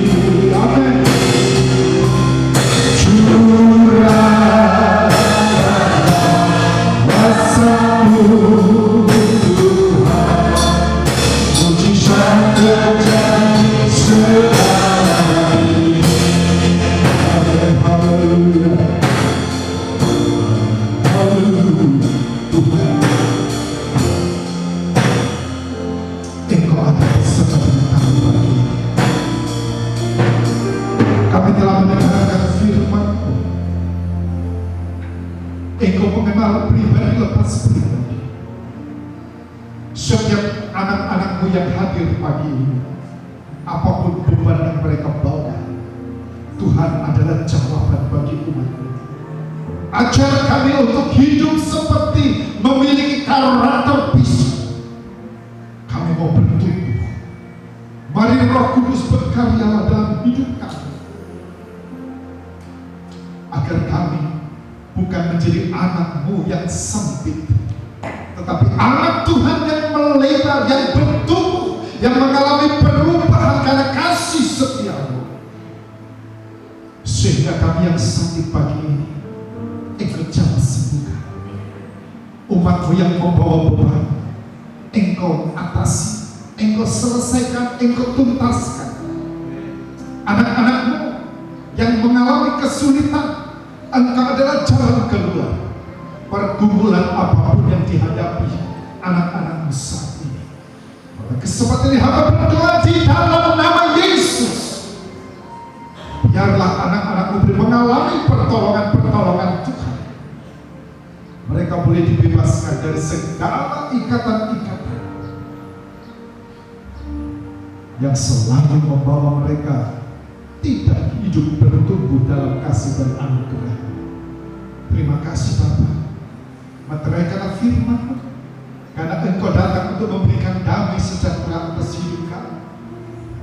Engkau mengenal pribadi lepas pribadi. Setiap anak-anak-Mu yang hadir pagi ini, apapun beban yang mereka bawa, Tuhan adalah jawaban bagi umat-Mu. Ajar kami untuk hidup seperti memiliki karakter pisau. Kami mau bertumbuh. Mari Roh Kudus berkaryalah dalam hidup kami, agar kami bukan menjadi anak-Mu yang sempit, tetapi anak Tuhan yang melebar, yang bertumbuh, yang mengalami perubahan karena kasih setia-Mu. Sehingga kami yang sakit pagi ini, Engkau jawab sembuhkan. Umat-Mu yang membawa beban, Engkau atasi, Engkau selesaikan, Engkau tuntaskan. Anak-anak-Mu yang mengalami kesulitan, Engkau adalah jalan keluar. Pergumulan apapun yang dihadapi anak-anak-Mu saat ini, pada kesempatan ini hamba berdoa di dalam nama Yesus, biarlah anak-anak-Mu mengalami pertolongan-pertolongan Tuhan. Mereka boleh dibebaskan dari segala ikatan-ikatan yang selalu membawa mereka tidak hidup bertumbuh dalam kasih dan anugerah. Terima kasih Bapa, meteraikanlah firman-Mu, karena Engkau datang untuk memberikan damai sejahtera atas hidup kami.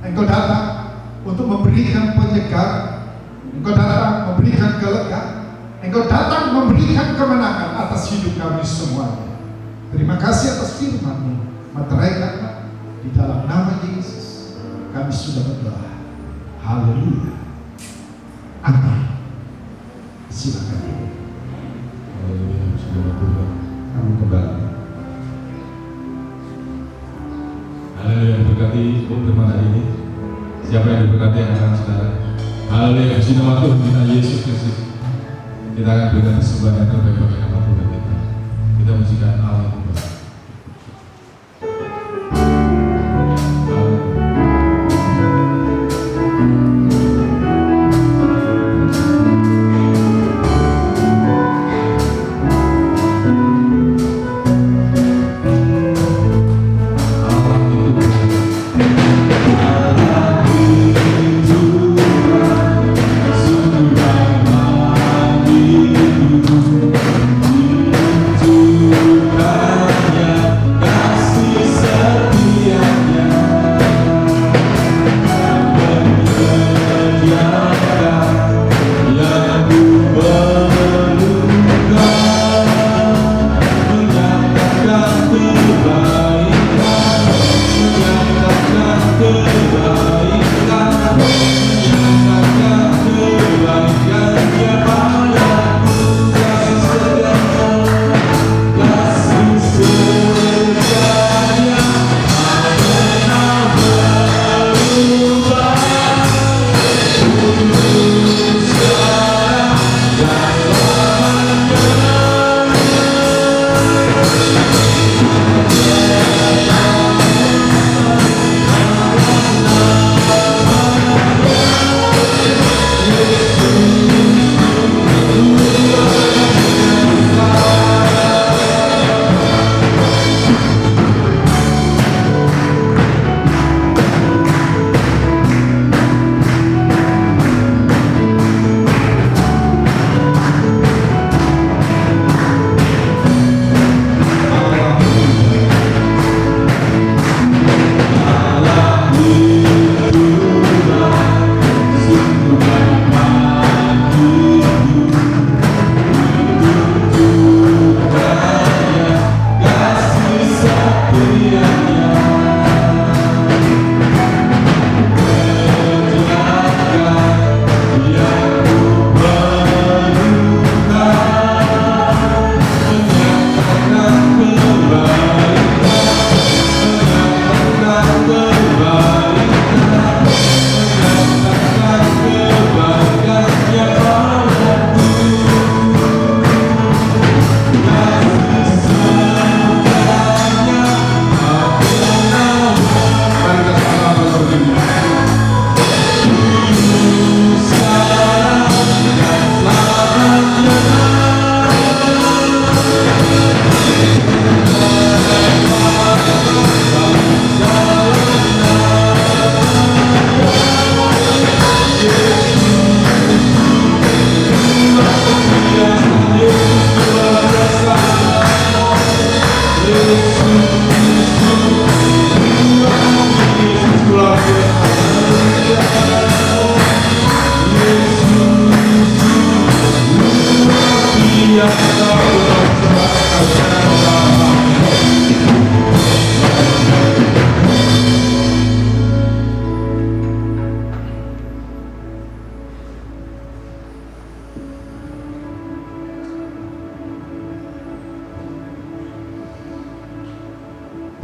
Engkau datang untuk memberikan penyegaran, Engkau datang memberikan kelegaan, Engkau datang memberikan kemenangan atas hidup kami semuanya. Terima kasih atas firman-Mu, meteraikanlah di dalam nama Yesus. Kami sudah berdoa. Haleluya. Amin. Silakan. Haleluya, saudara Tuhan. Kami kembali. Haleluya, yang berkati firman hari ini. Siapa yang diberkati yang akan saudara? Haleluya, puji nama Tuhan kita Yesus Kristus. Kita akan berikan persembahan yang terbaik bagi nama Tuhan kita. Kita mujikan Allah kembali.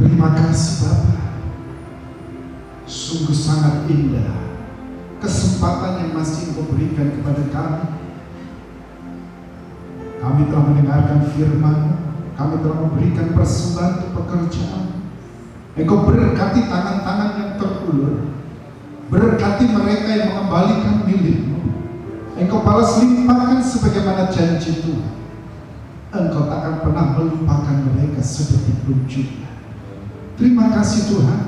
Terima kasih Bapa, sungguh sangat indah kesempatan yang masih Engkau berikan kepada kami. Kami telah mendengarkan firman, kami telah memberikan persembahan untuk pekerjaan. Engkau berkati tangan-tangan yang terulur, berkati mereka yang mengembalikan milik-Mu. Engkau balas limpahkan sebagaimana janji Tuhan. Engkau tak akan pernah melupakan mereka sedetik pun juga. Terima kasih Tuhan.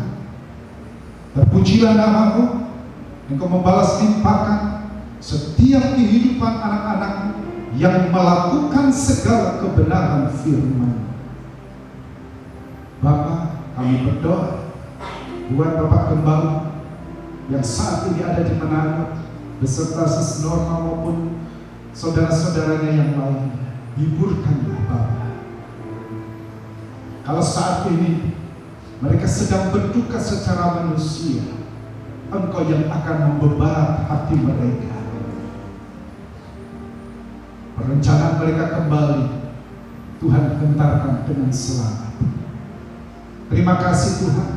Terpujilah nama-Mu. Engkau membalas limpahkan setiap kehidupan anak-anak-Mu yang melakukan segala kebenaran firman. Bapa, kami berdoa buat Bapak Gembala yang saat ini ada di Manado beserta Sis Norma maupun saudara-saudaranya yang lain. Hiburkanlah Bapa. Kalau saat ini mereka sedang berduka secara manusia, Engkau yang akan membebat hati mereka. Perencanaan mereka kembali Tuhan hentarkan dengan selamat. Terima kasih Tuhan.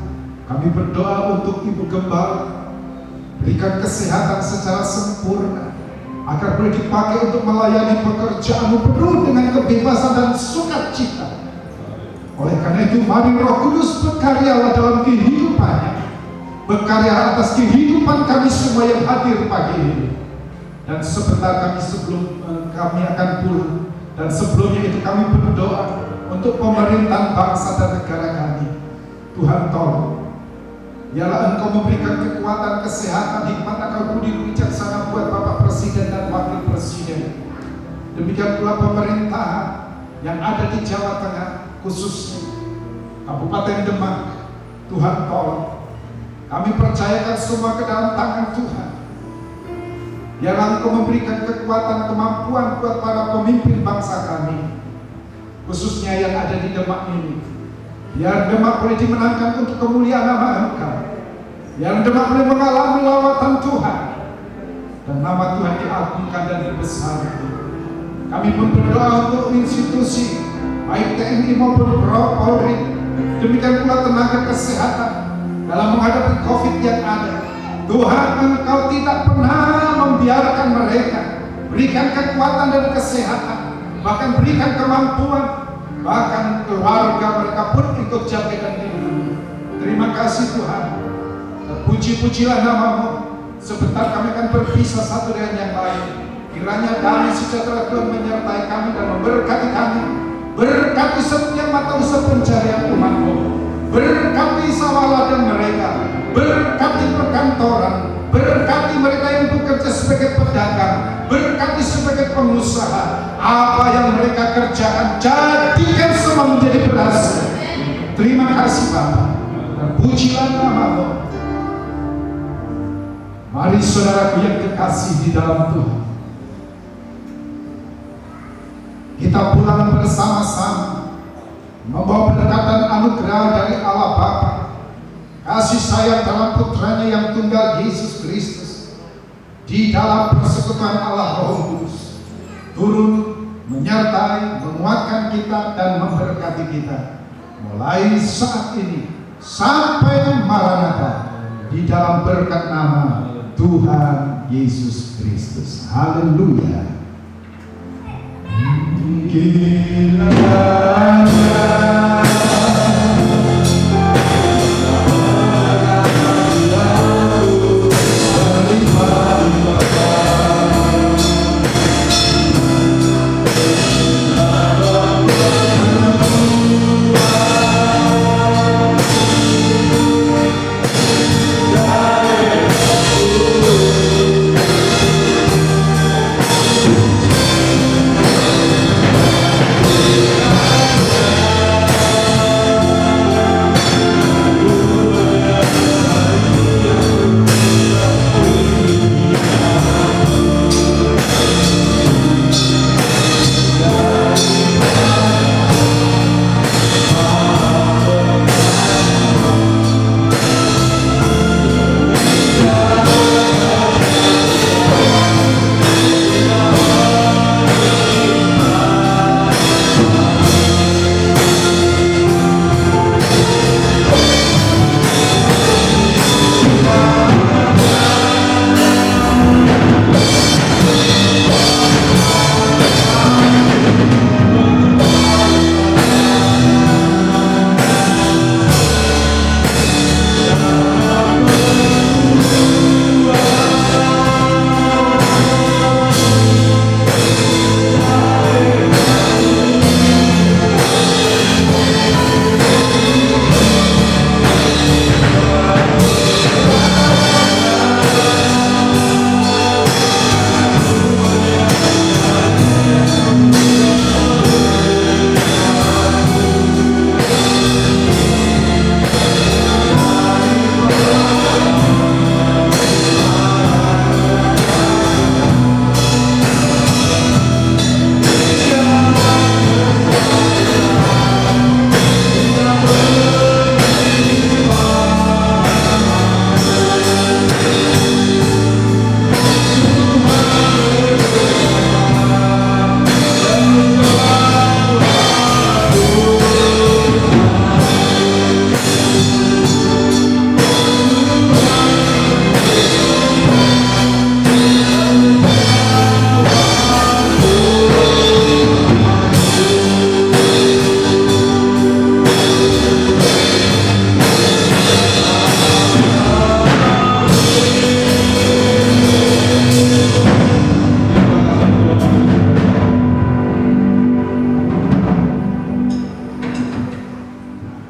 Kami berdoa untuk Ibu Gembala, berikan kesehatan secara sempurna agar boleh dipakai untuk melayani pekerjaan-Mu penuh dengan kebebasan dan sukacita. Oleh karena itu, mari Roh Kudus berkaryalah dalam kehidupannya, berkarya atas kehidupan kami semua yang hadir pagi ini. Dan sebentar kami akan pulang, dan sebelumnya itu kami berdoa untuk pemerintahan bangsa dan negara kami. Tuhan tolong, biarlah Engkau memberikan kekuatan, kesehatan, hikmat, akal budi, bijaksana buat Bapak Presiden dan Wakil Presiden. Demikian pula pemerintahan yang ada di Jawa Tengah, khususnya Kabupaten Demak. Tuhan tolong, kami percayakan semua ke dalam tangan Tuhan. Biarlah Engkau memberikan kekuatan, kemampuan buat para pemimpin bangsa kami, khususnya yang ada di Demak ini. Biar Demak boleh dimenangkan untuk kemuliaan nama Engkau. yang dapat boleh mengalami lawatan Tuhan, dan nama Tuhan diagungkan dan dibesarkan. Kami pun berdoa untuk institusi baik TNI maupun Polri, demikian pula tenaga kesehatan dalam menghadapi COVID yang ada. Tuhan, Engkau tidak pernah membiarkan mereka. Berikan kekuatan dan kesehatan, bahkan berikan kemampuan, bahkan keluarga mereka pun ikut jaga dan lindungi. Terima kasih Tuhan. Terpuji-pujilah nama-Mu. Sebentar kami akan berpisah satu dengan yang lain. Kiranya damai sejahtera Tuhan menyertai kami dan memberkati kami. Berkati setiap mata usaha pencarian umat-Mu. Berkati sawah ladang mereka. Berkati perkantoran. Berkati mereka yang bekerja sebagai pedagang. Berkati sebagai pengusaha. Apa yang mereka kerjakan, jadikan semua menjadi berhasil. Terima kasih Bapak. Terpujilah nama-Mu. Mari saudaraku yang kekasih di dalam Tuhan, kita pulang bersama-sama membawa berkatan anugerah dari Allah Bapa, kasih sayang dalam putranya yang tunggal Yesus Kristus, di dalam persekutuan Allah Roh Kudus, turun menyertai, menguatkan kita dan memberkati kita mulai saat ini sampai Maranatha, di dalam berkat nama Tuhan Yesus Kristus. Haleluya. Kiranya